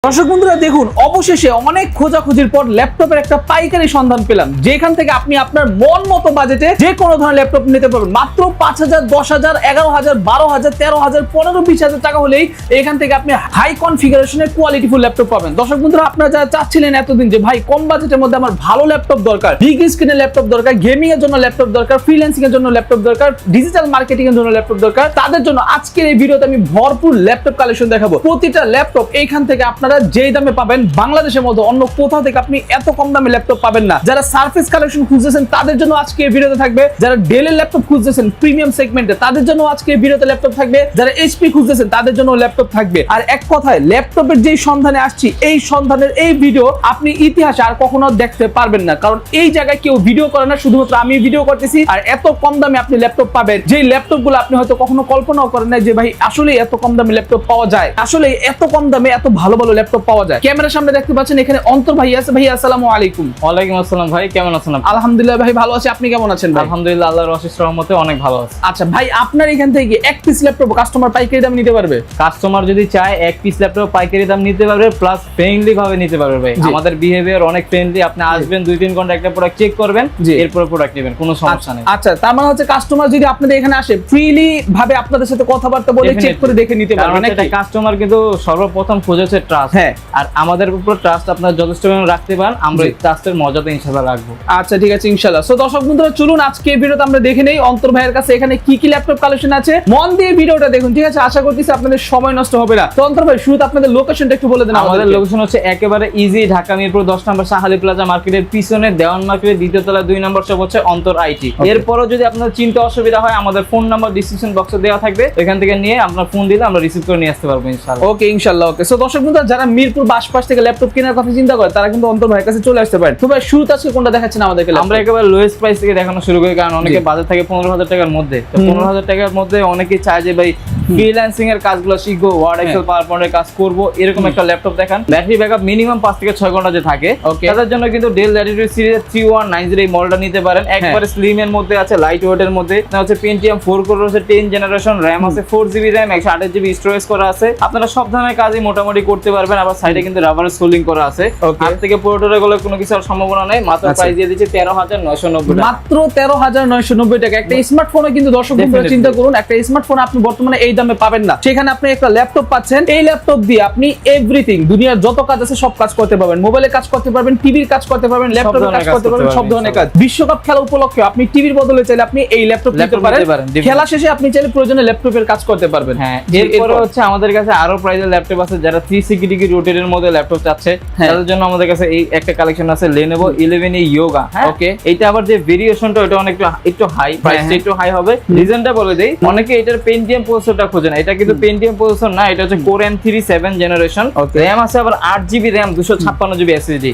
দর্শক বন্ধুরা দেখুন, অবশেষে অনেক খোঁজাখুঁজির পর ল্যাপটপের একটা পাইকারি সন্ধান পেলাম, যেখান থেকে আপনি আপনার মন মতো বাজেটে যে কোনো ধরনের ল্যাপটপ নিতে পারবেন। মাত্র 5,000, 10,000, 11,000, 12,000, 13,000, 15,000, 20,000 টাকা হলেই এখান থেকে আপনি হাই কনফিগারেশনের কোয়ালিটিফুল ল্যাপটপ পাবেন। দর্শক বন্ধুরা, আপনারা যারা চাচ্ছিলেন এতদিন যে ভাই কম বাজেটের মধ্যে আমার ভালো ল্যাপটপ দরকার, বিগ স্ক্রিনের ল্যাপটপ দরকার, গেমিং এর জন্য ল্যাপটপ দরকার, ফ্রিল্যান্সিং এর জন্য ল্যাপটপ দরকার, ডিজিটাল মার্কেটিং এর জন্য ল্যাপটপ দরকার, তাদের জন্য আজকের এই ভিডিওতে আমি ভরপুর ল্যাপটপ কালেকশন দেখাবো। প্রতিটা ল্যাপটপ এইখান থেকে আপনারা যেই দামে পাবেন, বাংলাদেশের মধ্যে অন্য কোথাও থেকে আপনি এত কম দামে ল্যাপটপ পাবেন না। যারা সারফেস কালেকশন খুঁজতেছেন তাদের জন্য আজকে এই ভিডিওতে থাকবে, যারা ডেলের ল্যাপটপ খুঁজতেছেন প্রিমিয়াম সেগমেন্টে তাদের জন্য আজকে এই ভিডিওতে ল্যাপটপ থাকবে, যারা এইচপি খুঁজতেছেন তাদের জন্য ল্যাপটপ থাকবে। আর এক কথায় ল্যাপটপের যেই সন্ধানে আসছি, এই সন্ধানের এই ভিডিও আপনি ইতিহাসে আর কখনো দেখতে পারবেন না, কারণ এই জায়গায় কেউ ভিডিও করে না, শুধুমাত্র আমি ভিডিও করতেছি। আর এত কম দামে আপনি ল্যাপটপ পাবেন, যেই ল্যাপটপ গুলো আপনি হয়তো কখনো কল্পনাও করেন না যে ভাই আসলে এত কম দামে ল্যাপটপ পাওয়া যায়, আসলে এত কম দামে এত ভালো ভালো ল্যাপটপ পাওয়া যায়। ক্যামেরার সামনে দেখতে পাচ্ছেন এখানে অন্তর ভাই আছে। ভাই আসসালামু আলাইকুম। ওয়ালাইকুম আসসালাম ভাই, কেমন আছেন আপনি? আলহামদুলিল্লাহ ভাই ভালো আছি, আপনি কেমন আছেন ভাই? আলহামদুলিল্লাহ, আল্লাহর অশেষ রহমতে অনেক ভালো আছি। আচ্ছা ভাই, আপনার এখান থেকে এক পিস ল্যাপটপ কাস্টমার পাইকারি দামে নিতে পারবে? কাস্টমার যদি চায় এক পিস ল্যাপটপ পাইকারি দাম নিতে পারবে, প্লাস ফ্রেন্ডলি ভাবে নিতে পারবে ভাই। আমাদের বিহেভিয়ার অনেক ফ্রেন্ডলি। আপনি আসবেন 2-3 ঘন্টা একটা প্রোডাক্ট চেক করবেন, এরপর প্রোডাক্ট নেবেন, কোনো সমস্যা নেই। আচ্ছা, তার মানে হচ্ছে কাস্টমার যদি আপনাদের এখানে আসে ফ্রিলি ভাবে আপনাদের সাথে কথাবার্তা বলে চেক করে দেখে নিতে পারবে নাকি? কাস্টমার কিন্তু সর্বপ্রথম খোঁজেছে ট্রাস্ট। হ্যাঁ, আর আমাদের উপর ট্রাস্ট আপনারা যথেষ্ট রাখতে পারেন, আমরা এই ট্রাস্টের মর্যাদা ইনশাআল্লাহ রাখবো। আচ্ছা ঠিক আছে, ইনশাআল্লাহ। সো দর্শক বন্ধুরা চলুন আজকে এই ভিডিওতে আমরা দেখে নেই অন্তর ভাইয়ের কাছে এখানে কি কি ল্যাপটপ কালেকশন আছে। মন দিয়ে ভিডিওটা দেখুন, ঠিক আছে? আশা করতেছি আপনাদের সময় নষ্ট হবে না। তো অন্তর ভাই, শুরুতে আপনাদের লোকেশনটা একটু বলে দেন। আমাদের লোকেশন হচ্ছে একেবারে ইজি, ঢাকা মিরপুর 10 নম্বর সাহালি প্লাজা মার্কেটের পিছনে দেওয়ান মার্কেটের দ্বিতীয় তলা 2 নম্বর শপ হচ্ছে অন্তর আইটি। এরপরও যদি আপনাদের চিন্তা অসুবিধা হয়, আমাদের ফোন নাম্বার ডিসক্রিপশন বক্সে দেওয়া থাকবে, এখান থেকে নিয়ে আপনার ফোন দিলে আমরা রিসিভ করে নিয়ে আসতে পারবো ইনশাআল্লাহ। ওকে, ইনশাআল্লাহ। ওকে, সো দর্শক বন্ধুরা যারা মিরপুর বাসপাস থেকে ল্যাপটপ কেনার কথা চিন্তা করে তারা কিন্তু অন্তর ভাইয়ের কাছে চলে আসতে পারেন। তো ভাই শুরুতে আজকে কোনটা দেখাচ্ছেন আমাদেরকে? আমরা একেবারে লোয়েস্ট প্রাইস থেকে দেখানো শুরু করি, কারণ অনেকে বাজার থাকে 15,000 টাকার মধ্যে। তো 15,000 টাকার মধ্যে অনেকেই চায় যে ভাই ফ্রিল্যান্সিং এর কাজগুলো শিখবো, ওয়ার্ড এক্সেল পাওয়ার পয়েন্টের কাজ করবো, এরকম একটা ল্যাপটপ দেখান। ব্যাটারি ব্যাকআপ মিনিমাম 5 থেকে 6 ঘন্টা যে থাকে, তাদের জন্য কিন্তু ডেল ল্যাটিটিউড সিরিজের 3190 এই মডেলটা নিতে পারেন। একবারে স্লিম এর মধ্যে আছে, লাইট ওয়েট এর মধ্যে হচ্ছে। পেন্টিয়াম 4 কোর আছে, 10 জেনারেশন, RAM আছে 4GB RAM, 128GB স্টোরেজ করা আছে। আপনারা সব ধরনের কাজই মোটামুটি করতে পারবেন। আবার সাইডে কিন্তু রাবার সোল্ডিং করা আছে। হাত থেকে পোর্টরে গেলে কোনো কিছু আর সম্ভাবনা নাই। মাত্র প্রাইস দিয়ে দিচ্ছে 13,990 টাকা। মাত্র 13,990 টাকা। একটা স্মার্টফোনে কিন্তু দর্শক বন্ধুরা চিন্তা করুন, একটা স্মার্টফোন আপনি বর্তমানে এই দামে পাবেন না, সেখানে আপনি একটা ল্যাপটপ পাচ্ছেন। এই ল্যাপটপ দিয়ে আপনি এভরিথিং, দুনিয়ার যত কাজ আছে সব কাজ করতে পারবেন। মোবাইলে কাজ করতে পারবেন, টিভির কাজ করতে পারবেন, ল্যাপটপে কাজ করতে পারবেন, সব ধরনের কাজ। বিশ্বকাপ খেলা উপলক্ষে আপনি টিভির বদলে চাইলে আপনি এই ল্যাপটপ নিতে পারেন। খেলা শেষে আপনি চাইলে প্রয়োজনে ল্যাপটপের কাজ করতে পারবেন। হ্যাঁ, এরপরে হচ্ছে আমাদের কাছে আরো প্রাইজের ল্যাপটপ আছে। যারা 360 ডিগ্রি রোটেটের মধ্যে ল্যাপটপ চাচ্ছে তাদের জন্য আমাদের কাছে এই একটা কালেকশন আছে, Lenovo 11A Yoga। ওকে, এটা আবার যে ভেরিয়েশনটা ওটা অনেক একটু হাই, প্রাইসটা একটু হাই হবে। রিজনটা বলে দেই, অনেকে এটার পেন্টিয়াম প্রসেসরটা খোঁজে না। এটা কিন্তু পেন্টিয়াম প্রসেসর না, এটা হচ্ছে Core M3 7 জেনারেশন। RAM আছে আবার 8GB RAM, 256GB SSD।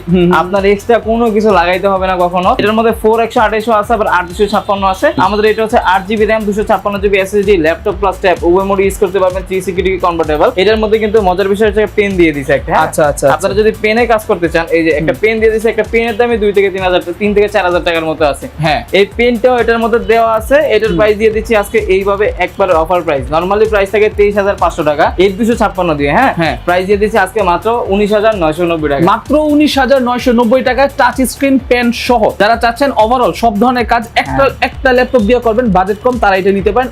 আপনার এক্সট্রা কোনো কিছু লাগাইতে হবে না কখনো। এটার মধ্যে 4128 আছে, আবার 8256 আছে। আমাদের এটা হচ্ছে 8GB RAM, 256GB SSD, laptop plus tab উভয় মোড ইউজ করতে পারবেন, 360 ডিগ্রি কনভার্টেবল। এটার মধ্যে কিন্তু মজার বিষয় হচ্ছে পেন দিয়ে দিয়েছে একটা। আচ্ছা আচ্ছা, আপনারা যদি পেনে কাজ করতে চান, এই যে একটা পেন দিয়ে দিয়েছে, একটা পেনের দামই 2 থেকে 4,000 টাকার মতো আছে। হ্যাঁ, এই পেনটাও এটার মধ্যে দেওয়া আছে। এটার প্রাইস দিয়ে দিচ্ছি আজকে এইভাবে একবার অফার প্রাইস। নরমালি প্রাইস থাকে 23,500 টাকা, এই 256 দিয়ে। হ্যাঁ, প্রাইস দিয়ে দিচ্ছি আজকে মাত্র 19,990 টাকা। মাত্র 19,990 টাকা, টাচ স্ক্রিন পেন সহ। যারা চাচ্ছেন ওভারঅল সব ধরনের কাজ একটা ল্যাপটপ দিয়ে করবেন, বাজেট কম, তারা এটা নিতে পারেন।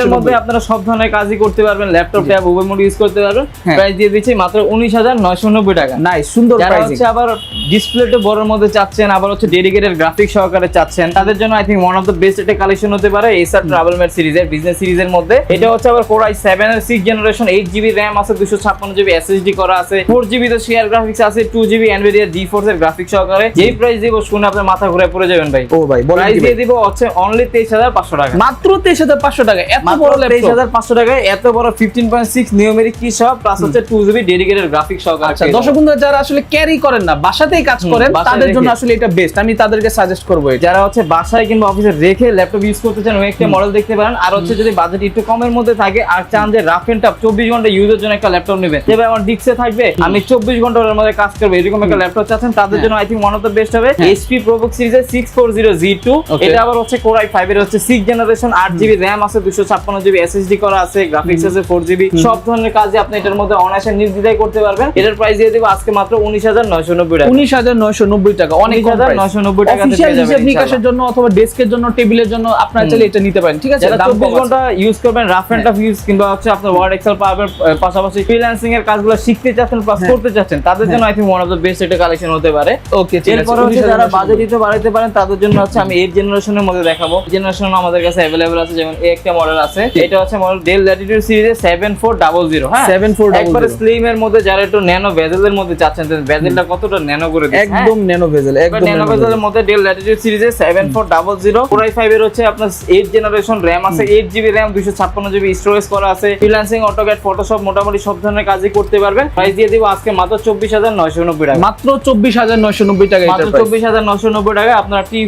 এর মধ্যে আপনারা সব ধরনের কাজই করতে পারবেন, ল্যাপটপ ট্যাব উভয় মোড ইউজ করতে পারবেন। প্রাইস দিয়ে দিচ্ছি মাত্র 19,990 টাকা। নাইস, সুন্দর প্রাইস। হচ্ছে আবার ডিসপ্লেটা বড়র মধ্যে চাচ্ছেন, আবার হচ্ছে ডেডিকেটেড গ্রাফিক্স সহকারে চাচ্ছেন, তাদের জন্য I think one of the best একটা কালেকশন হতে পারে Acer Travelmate সিরিজের বিজনেস সিরিজের মধ্যে। এটা হচ্ছে আবার Core i7 এর 6 জেনারেশন, 8GB RAM আছে, 256GB SSD করা আছে, 4GB তো শেয়ার গ্রাফিক্স আছে, 2GB Nvidia GeForce এর গ্রাফিক্স সহকারে। যেই প্রাইস দিব শুনে আপনার মাথা ঘুরে পড়ে যাবেন ভাই। ও ভাই, প্রাইস দিয়ে দিব হচ্ছে অনলি 23,500 টাকা। মাত্র 23,500 টাকা, এত বড় ল্যাপটপ 23,500 টাকায় এত বড় 15.6 নিউমেরিক কি সব প্লাস হচ্ছে 2GB ডেডিকেটেড গ্রাফিক্স সহকারে। আচ্ছা, দর্শক বন্ধুরা যারা আসলে ক্যারি করেন না, বাসাতেই কাজ করেন, তাদের জন্য আসলে এটা বেস্ট। আমি তাদেরকে সাজেস্ট করব। যারা হচ্ছে বাসায় কিংবা অফিসে রেখে ল্যাপটপ ইউজ করতে চান, ওই একটা মডেল দেখতে পারেন। আর হচ্ছে যদি বাজেট একটু কমের মধ্যে থাকে আর চান যে রাফ এন্ড টাফ 24 ঘন্টা ইউজের জন্য একটা ল্যাপটপ নেবেন, যেভাবে আমার ডিস্কে থাকবে, আমি 24 ঘন্টার মধ্যে কাজ করব, এরকম একটা ল্যাপটপ চাচ্ছেন, তাদের জন্য I think one of the best হবে HP ProBook সিরিজের 640Z2। এটা আবার হচ্ছে Core i5 এর হচ্ছে 6 জেনারেশন, 8GB RAM আছে, 256GB SSD করা আছে, গ্রাফিক্স আছে 4GB। সব ধরনের কাজই আপনি এটার মধ্যে অনায়াসে নির্দ্বিধায় করতে করতে পারবেন। এটার প্রাইস দিয়ে দিব আজকে মাত্র 19,990 টাকা। 19,990 টাকা, অনেক কম প্রাইস। 1990 টাকা তে অফিশিয়াল পেয়ে যাবেন হিসাব নিকাশের জন্য অথবা ডেস্কের জন্য, টেবিলের জন্য আপনারা চাইলে এটা নিতে পারেন, ঠিক আছে? যারা দাম 24 কম আছে। ঘন্টা ইউজ করবেন, রাফ এন্ড টাফ ইউজ কিংবা হচ্ছে আপনার ওয়ার্ড এক্সেল পাবেন, পাশাপাশি ফ্রিল্যান্সিং এর কাজগুলো শিখতে চাচ্ছেন প্লাস করতে চাচ্ছেন, তাদের জন্য I think one of the best এটা কালেকশন হতে পারে। ওকে, ঠিক আছে। এরপর হচ্ছে যারা বাজেট দিতে বাড়াইতে পারেন তাদের জন্য হচ্ছে আমি 8 জেনারেশনের মধ্যে দেখাবো। জেনারেশন আমাদের কাছে अवेलेबल আছে, যেমন এই একটা মডেল আছে, এটা হচ্ছে মডেল ডেল ল্যাটিটিউড সিরিজের 7400, হ্যাঁ 7400 একবারে স্লিম এর মধ্যে যারা একটু ন্যানো বেজেলের মধ্যে চাচ্ছেন, বেজেলটা কতটা ন্যানো করে দিয়েছে, একদম ন্যানো ভেজেল, একদম ন্যানো বেজেলের মধ্যে ডেল ল্যাটিটিউড সিরিজের 7400 Core i5 এর হচ্ছে আপনার 8 জেনারেশন র‍্যাম আছে, 8GB র‍্যাম, 256GB স্টোরেজ করা আছে। ফ্রিল্যান্সিং, অটোক্যাড, ফটোশপ মোটামুটি সব ধরনের কাজই করতে পারবেন। প্রাইস দিয়ে দিব আজকে মাত্র 24,990 টাকা। মাত্র 24,990 টাকা, মাত্র 24,990 টাকা আপনারা আপনি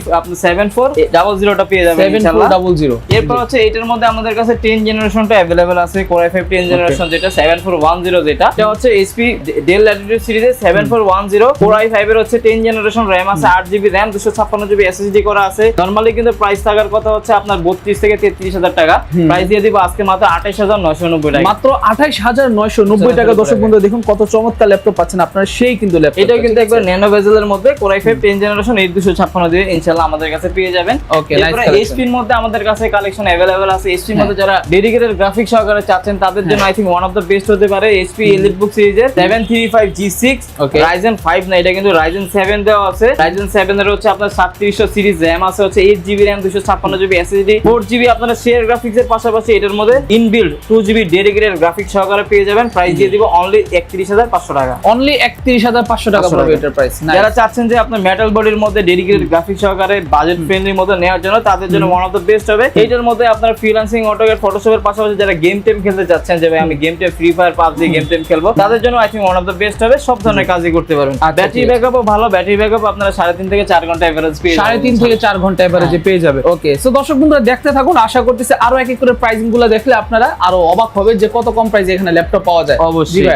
7400 টা পেয়ে যাবেন ইনশাআল্লাহ। 7400। এরপর হচ্ছে এটার মধ্যে আমাদের কাছে 10 জেনারেশনটা अवेलेबल আছে, Core i5 10 জেনারেশন যেটা 7410, যেটা হচ্ছে HP Dell Latitude সিরিজের 7410 Core i5 এর হচ্ছে 10 জেনারেশন র‍্যাম আছে, 8GB র‍্যাম, 256GB SSD করা আছে। নরমালি কিন্তু প্রাইস থাকার কথা হচ্ছে আপনার 32 থেকে 33,000 টাকা। প্রাইস দিয়ে দিব আজকে মাত্র 28,990 টাকা। মাত্র 28,990 টাকা। দর্শক বন্ধু দেখুন কত চমৎকার ল্যাপটপ পাচ্ছেন আপনারা, সেই কিন্তু ল্যাপটপ। এটাও কিন্তু একবার ন্যানো বেজেলের মধ্যে Core i5 10 জেনারেশন 8256 দিয়ে ইনশাআল্লাহ আমাদের কাছে পেয়ে যাবেন। ওকে, নাইস এরপর কালেকশন। HP এর মধ্যে আমাদের কাছে কালেকশন अवेलेबल আছে। HP এর মধ্যে যারা ডেডিকেটেড গ্রাফিক সহকারে চাচ্ছেন তাদের জন্য I think one of the best হতে পারে HP EliteBook সিরিজের 735G6 Okay. Ryzen 5 না, এটা কিন্তু Ryzen 7 দেওয়া আছে। Ryzen 7 এর হচ্ছে আপনার 3700 সিরিজ RAM আছে, হচ্ছে 8GB RAM, 256GB SSD, 4GB আপনারা শেয়ার গ্রাফিক্সের পাশাপাশি এটার মধ্যে ইনবিল্ড 2GB ডেডিকেটেড গ্রাফিক সহকারে পেয়ে যাবেন। প্রাইস দিয়ে দিব অনলি 31,500 টাকা। অনলি 31,500 টাকা পড়বে এটার প্রাইস। যারা চাচ্ছেন যে আপনার মেটাল বডির মধ্যে ডেডিকেটেড গ্রাফিক সহকারে বাজেট ফ্রেন্ডলির মধ্যে নেওয়ার জন্য, তাদের জন্য ওয়ান অফ দ্য বেস্ট হবে। এইটার মধ্যে আপনার ফ্রিল্যান্সিং, অটোক্যাড, ফটোশপের পাশাপাশি যারা গেম টেম খেলতে চাচ্ছেন, যে ভাই আমি গেম টেম ফ্রি ফায়ার, পাবজি গেম টেম খেলবো, তাদের জন্য I think one of the best হবে। সব ধরনের কাজই করতে পারবেন। ব্যাটারি ব্যাকআপও ভালো, ব্যাটারি ব্যাকআপ আপনারা 3.5 থেকে 4 ঘন্টা এভারেজ পেয়ে যাবেন। 3.5 থেকে 4 ঘন্টা এভারেজে পেয়ে যাবে। ওকে, সো দর্শক বন্ধুরা দেখতে থাকুন। আশা করতেছি আরো এক এক করে প্রাইসিং গুলো দেখলে আপনারা আরো অবাক হবে যে কত কম প্রাইসে এখানে ল্যাপটপ পাওয়া যায়। অবশ্যই।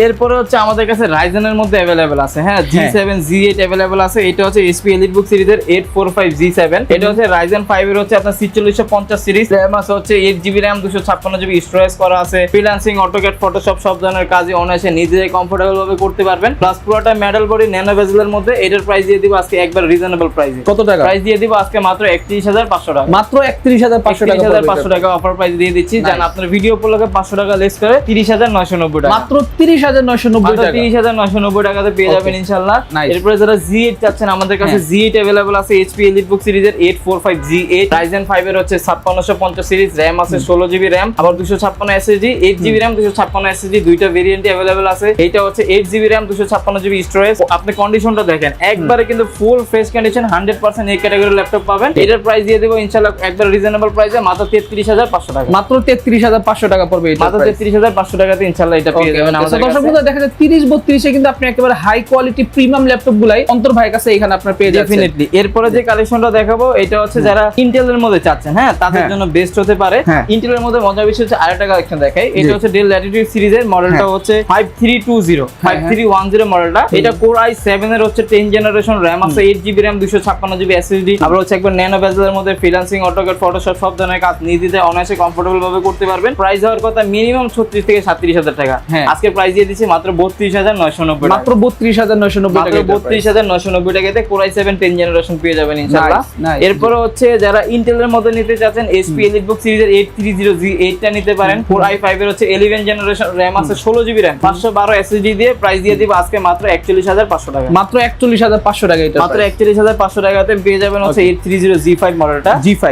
এরপরে হচ্ছে আমাদের কাছে Ryzen এর মধ্যে अवेलेबल আছে, হ্যাঁ G7 G8 अवेलेबल আছে। এটা হচ্ছে HP EliteBook সিরিজের 845G7, এটা হচ্ছে Ryzen 5 এর হচ্ছে আপনার 4650 সিরিজ, RAM আছে হচ্ছে 8GB RAM, 256GB স্টোরেজ করা আছে। ফ্রিল্যান্সিং, অটোক্যাড, ফটোশপ সব ধরনের কাজই অনায়াসে নিজেই কমফোর্টেবল ভাবে করতে পারবেন। প্লাস পুরোটা মেটাল বডি ন্যানো বেজেলের মধ্যে। এটার প্রাইস দিয়ে দিব আজকে একবার রিজনেবল প্রাইসে। কত টাকা? প্রাইস দিয়ে দিব আজকে মাত্র 31,500 টাকা। মাত্র 31,500 টাকা। 31,500 টাকা অফার প্রাইস দিয়ে দিচ্ছি। জান আপনার ভিডিও উপলক্ষে 500 টাকা লেস করে 30,990 টাকা। মাত্র 30,990 টাকা। 30,990 টাকাতে পেয়ে যাবেন ইনশাআল্লাহ। এরপরে যারা G8 চাচ্ছেন আমাদের কাছে G8 अवेलेबल আছে, HP EliteBook সিরিজের 845G8, Ryzen 5 এর হচ্ছে 5650 সিরিজ, RAM আছে 16GB RAM, আবার 256 SSD, 8GB RAM, 256 SSD, দুইটা ভেরিয়েন্টে अवेलेबल আছে। এটা হচ্ছে 8GB RAM, 256GB স্টোরেজ। আপনি কন্ডিশনটা দেখেন, একবারে কিন্তু ফুল ফ্রেশ কন্ডিশন, 100% এই ক্যাটাগরির ল্যাপটপ পাবেন। এটার প্রাইস দিয়ে দেব ইনশাআল্লাহ একবার রিজনেবল প্রাইসে মাত্র 33,500 টাকা। মাত্র 33,500 টাকা পড়বে এটা। মাত্র 33,500 টাকাতে ইনশাআল্লাহ এটা পেয়ে যাবেন আমাদের কাছে। দর্শক বন্ধুরা দেখা যায় 30-32 এ কিন্তু আপনি একেবারে হাই কোয়ালিটি প্রিমিয়াম ল্যাপটপ গুলাই অন্তর ভাইয়ের কাছে এখানে আপনারা পেয়ে যাচ্ছেন। ডেফিনেটলি। এরপরে যে কালেকশনটা দেখাবো এটা হচ্ছে যারা ইন্টেলের মধ্যে চাচ্ছেন, হ্যাঁ তাদের জন্য বেস্ট হতে পারে। ইন্টেলের মধ্যে মজার বিষয় হচ্ছে আরেকটা কালেকশন দেখাই। এটা হচ্ছে Dell Latitude সিরিজের মডেলটা হচ্ছে 5310 মডেলটা। এটা Core i7 এর হচ্ছে 10 জেনারেশন, RAM আছে 8GB RAM, 256GB SSD, আবার হচ্ছে একবার ন্যানো বেজেলের মধ্যে ফ্রিল্যান্সিং, অটোক্যাড, ফটোশপ সব ধরনের কাজ নিজেতে অনায়াসে কমফোর্টেবল ভাবে করতে পারবেন। প্রাইস হওয়ার কথা মিনিমাম 36 থেকে 37,000 টাকা। আজকে প্রাইস দিয়ে দিচ্ছি মাত্র 32,990 টাকা। মাত্র 32,990 টাকা। 32,990 টাকাতে Core i7 10 জেনারেশন পেয়ে যাবেন ইনশাআল্লাহ। এরপর হচ্ছে যারা ইন্টেলের মধ্যে নিতে চাচ্ছেন HP EliteBook সিরিজের 830G8 টা নিতে পারেন। Core i5 এর হচ্ছে 11 জেনারেশন, RAM আছে 16GB RAM, 512 SSD দিয়ে প্রাইস দিয়ে দিব আজকে মাত্র 41,500 টাকা। মাত্র 41,500 টাকা এটা। মাত্র 41,500 টাকাতে পেয়ে যাবেন হচ্ছে 830G5 মডেলটা। G5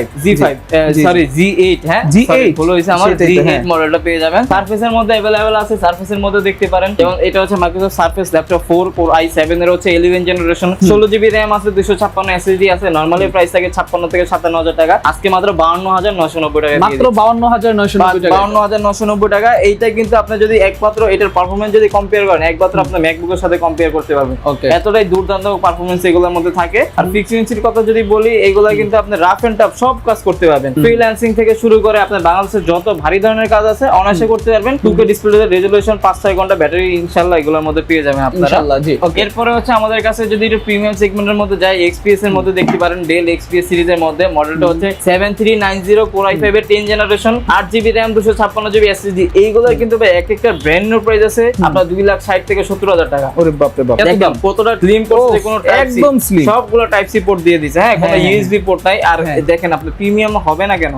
সরি G8, হ্যাঁ G8 হলো হইছে আমার G8 মডেলটা পেয়ে যাবেন। Surface এর মধ্যে अवेलेबल আছে, Surface এর মধ্যে দেখতে পারেন। যেমন এটা হচ্ছে Microsoft Surface Laptop 4 Core i7 এর হচ্ছে 11 জেনারেশন, 16GB RAM আছে, 256 SSD আছে। নরমালি প্রাইস থাকে 56 থেকে 57,000 টাকা। আজকে মাত্র 52,990 টাকা। মাত্র 52,990 টাকা। 52,990 টাকা। এইটা কিন্তু আপনি যদি একমাত্র এটার পারফরম্যান্স যদি কম্পেয়ার করেন, একমাত্র আপনি ম্যাকবুকের সাথে কম্পেয়ার করতে পারবেন। এতটাই দুর্দান্ত পারফরম্যান্স এগুলোর মধ্যে থাকে। আর ফিক্সিংসির কথা যদি বলি, এগুলা কিন্তু আপনি রাফ এন্ড টাফ সব কাজ করতে পারবেন। ফ্রিল্যান্সিং থেকে শুরু করে আপনার বাংলাদেশের যত ভারী ধরনের কাজ আছে অনায়াসে করতে পারবেন। 2K ডিসপ্লে রেজোলিউশন, 5-6 ঘন্টা ব্যাটারি ইনশাআল্লাহ এগুলোর মধ্যে পেয়ে যাবেন আপনারা ইনশাআল্লাহ। জি। এরপরে হচ্ছে আমাদের কাছে যদি একটু প্রিমিয়াম সেগমেন্টের মধ্যে যাই, XPS এর মধ্যে দেখতে পারেন Dell XPS সিরিজের মধ্যে মডেলটা হচ্ছে 7390 Core i5 এর 10 generation, 8GB RAM, 256GB SSD। এইগুলোর কিন্তু ভাই এক একটা ব্র্যান্ড নিউ প্রাইস চাইতেছে আপনার 2,60,000 থেকে 70,000 টাকা। ওরে বাপ রে বাপ, দেখেন কতটা স্লিম করছে, কোনো একদম slim। সবগুলো টাইপ সি পোর্ট দিয়ে দিয়েছে, হ্যাঁ, কোনো ইউএসবি পোর্ট নাই। আর দেখেন আপনি প্রিমিয়াম হবে না কেন,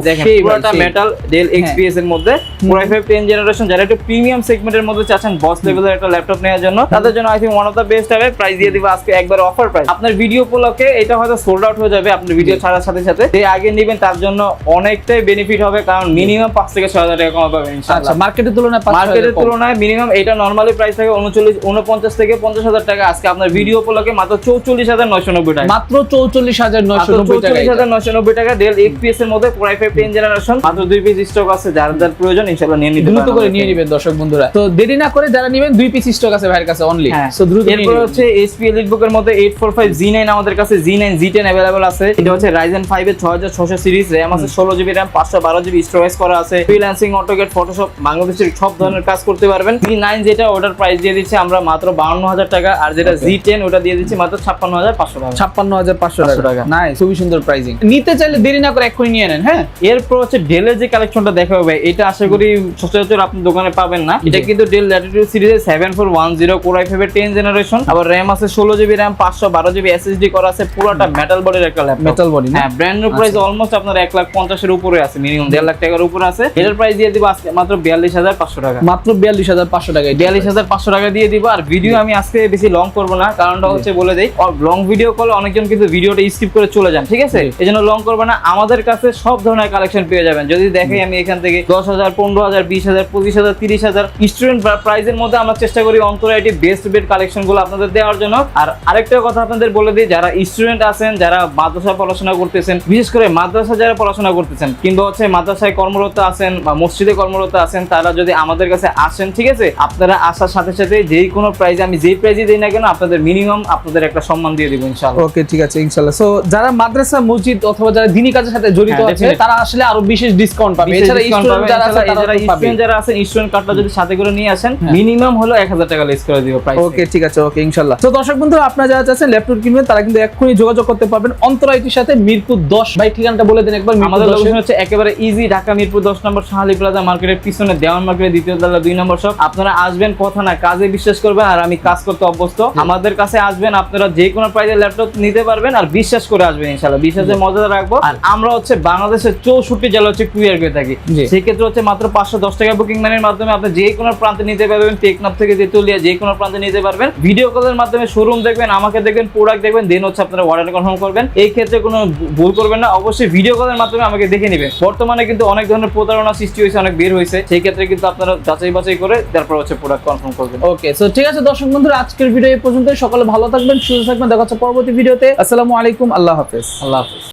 দেখেন পুরোটা মেটাল ডেল এক্সপিএস এর মধ্যে Core i5 10 জেনারেশন। যারা একটু প্রিমিয়াম সেগমেন্টের মধ্যে চাচ্ছেন বস লেভেলের একটা ল্যাপটপ নেওয়ার জন্য, তাদের জন্য I think one of the best হবে। প্রাইস দিয়ে দিব আজকে একবার অফার প্রাইস। আপনার ভিডিও উপলক্ষে এটা হয়তো সোল্ড আউট হয়ে যাবে, আপনার ভিডিও ছাড়ার সাথে সাথে যে আগে নেবেন তার জন্য অনেকটাই বেনিফিট হবে, কারণ মিনিমাম 5 থেকে 6,000 টাকা কম পাবেন ইনশাআল্লাহ। আচ্ছা, মার্কেটের তুলনায় মার্কেটের তুলনায় মিনিমাম এটা নরমালি প্রাইস থাকে 49 থেকে 50,000 টাকা। আজকে আপনার ভিডিও উপলক্ষে মাত্র 44,990 টাকা, মাত্র 44,990 টাকা। 44,990 টাকা ডেল এক্সপিএস এর মধ্যে Core i5 10 জেনারেশন। মাত্র 2 পিস স্টক আছে, যার যার প্রয়োজন ইনশাআল্লাহ নিয়ে নিতে পারেন। দ্রুত করে নিয়ে নেবেন দর্শক বন্ধুরা, তো দেরি না করে যারা নেবেন 2 পিস স্টক আছে ভাইয়ের কাছে অনলি, সো দ্রুত নিয়ে এরপর নেবেন। হচ্ছে HP EliteBook এর মধ্যে 845 G9 আমাদের কাছে G9 G10 अवेलेबल আছে। এটা হচ্ছে Ryzen 5 এর 6600 সিরিজ, RAM আছে 16GB RAM, 512GB স্টোরেজ করা আছে। ফ্রিল্যান্সিং, অটোক্যাড, ফটোশপ, বাংলাদেশের সব ধরনের কাজ করতে পারবেন। G9 যেটা ওটার প্রাইস দিয়ে দিচ্ছি আমরা মাত্র 52,000 টাকা, আর যেটা G10 ওটা দিয়ে দিচ্ছি মাত্র 56,500 টাকা। 56,500 টাকা, নাইস, খুবই সুন্দর প্রাইসিং। নিতে চাইলে দেরি না করে এক্ষুনি নিয়ে নেন। হ্যাঁ, এরপর হচ্ছে ডেলের যে কালেকশনটা দেখাবো ভাই, এটা আশা করি সচরাচর আপনি দোকানে পাবেন না। এটা কিন্তু ডেল ল্যাটিটিউড সিরিজের 7410 Core i5 এর 10 জেনারেশন, আবার RAM আছে 16GB RAM, 512GB SSD করা আছে। পুরোটা মেটাল বডির একটা ল্যাপটপ, মেটাল বডি। হ্যাঁ, ব্র্যান্ড নিউ প্রাইস অলমোস্ট আপনার 1,50,000 এর উপরে আছে, মিনিমাম 1.5 লাখ টাকার উপরে আছে। এটার প্রাইস দিয়ে দিব আজকে মাত্র 42,500 টাকা, মাত্র 42,500 টাকা। 42,500 টাকা দিয়ে দিব। আর ভিডিও আমি আজকে বেশি লং করব না, কারণটা হচ্ছে বলে দেই, লং ভিডিও করলে অনেকজন কিন্তু ভিডিওটা স্কিপ করে চলে যান, ঠিক আছে? এজন্য লং করব না। আমাদের কাছে সব ধরনের কালেকশন পেয়ে যাবেন। যদি দেখেন আমি এখান থেকে 10,000, 15,000, 20,000, 25,000, 30,000 স্টুডেন্ট প্রাইসের মধ্যে আমরা চেষ্টা করি অন্তরাইটি বেস্ট বেড কালেকশন গুলো আপনাদের দেওয়ার জন্য। আর আরেকটা কথা আপনাদের বলে দিই, যারা স্টুডেন্ট আছেন, যারা মাদ্রাসায় পড়াশোনা করতেছেন, বিশেষ করে মাদ্রাসা যারা পড়াশোনা করতেছেন কিংবা হচ্ছে মাদ্রাসায় কর্মরত আছেন বা মসজিদে কর্মরত আছেন, তারা যদি আমাদের কাছে আসেন, ঠিক আছে, আপনারা আসার সাথে সাথে যেই কোনো প্রাইজে, আমি যেই প্রাইজে দিই না কেন, আপনাদের মিনিমাম আপনাদের একটা সম্মান দিয়ে দিব ইনশাআল্লাহ। ওকে, ঠিক আছে, ইনশাআল্লাহ। সো যারা মাদ্রাসা, মসজিদ অথবা যারা দ্বীনি কাজের সাথে জড়িত আছে, তারা আসলে আরো বিশেষ ডিসকাউন্ট পাবে। এছাড়া স্টুডেন্ট যারা আছে, স্টুডেন্ট যারা আছেন, স্টুডেন্ট কার্ডটা যদি সাথে করে নিয়ে আসেন, মিনিমাম হলো 1,000 টাকা লেস করে দিব প্রাইস। ওকে, ঠিক আছে, ওকে, ইনশাআল্লাহ। তো দর্শক বন্ধুরা, আপনারা যারা চাচ্ছেন ল্যাপটপ কিনবেন, তারা কিন্তু এক্ষুনি যোগাযোগ করতে পারবেন অন্তর আইটির সাথে, মিরপুর 10। ভাই ঠিকানাটা বলে দেন একবার। আমাদের লোকেশন হচ্ছে একেবারে ইজি, ঢাকা মিরপুর 10 নম্বর শাহালি প্লাজা মার্কেটের পিছনে, দেওয়ান মার্কেটের দ্বিতীয় তলা 2 নম্বর শপ। আপনারা আসবেন, কথা না কাজে বিশ্বাস করবেন, আর আমি কাজ করতে অভ্যস্ত। আমাদের কাছে আসবেন, আপনারা যে কোনো প্রাইসের ল্যাপটপ নিতে পারবেন, আর বিশ্বাস করে আসবেন ইনশাআল্লাহ। বিশ্বাসের মজা রাখবো। আর আমরা হচ্ছে বাংলাদেশের 64 জেলা হচ্ছে কুরিয়ার করে থাকি। সেই ক্ষেত্রে হচ্ছে মাত্র 510 টাকা বুকিং মানের মাধ্যমে আপনি যে কোনো প্রান্তে নিতে পারবেন। টেকনাফ থেকে তেতুলিয়া যে কোনো প্রান্তে নিতে পারবেন। ভিডিও কলের মাধ্যমে শোরুম দেখবেন, আমাকে দেখবেন, প্রোডাক্ট দেখবেন, দেন হচ্ছে আপনারা অর্ডার কনফার্ম করবেন। এই ক্ষেত্রে কোনো ভুল করবেন না, অবশ্যই ভিডিও কলের মাধ্যমে আমাকে দেখে নেবেন। বর্তমানে কিন্তু অনেক ধরনের প্রতারণা সৃষ্টি হয়েছে, অনেক বের হয়েছে, সেই ক্ষেত্রে কিন্তু আপনারা যাচাই বাছাই করে তারপর হচ্ছে প্রোডাক্ট কনফার্ম করবেন। ওকে, সো ঠিক আছে দর্শক বন্ধুরা, আজকের ভিডিও এই পর্যন্ত। সকলে ভালো থাকবেন, সুস্থ থাকবেন, দেখা হচ্ছে পরবর্তী ভিডিওতে। আসসালামু আলাইকুম, আল্লাহ হাফেজ। আল্লাহ হাফেজ।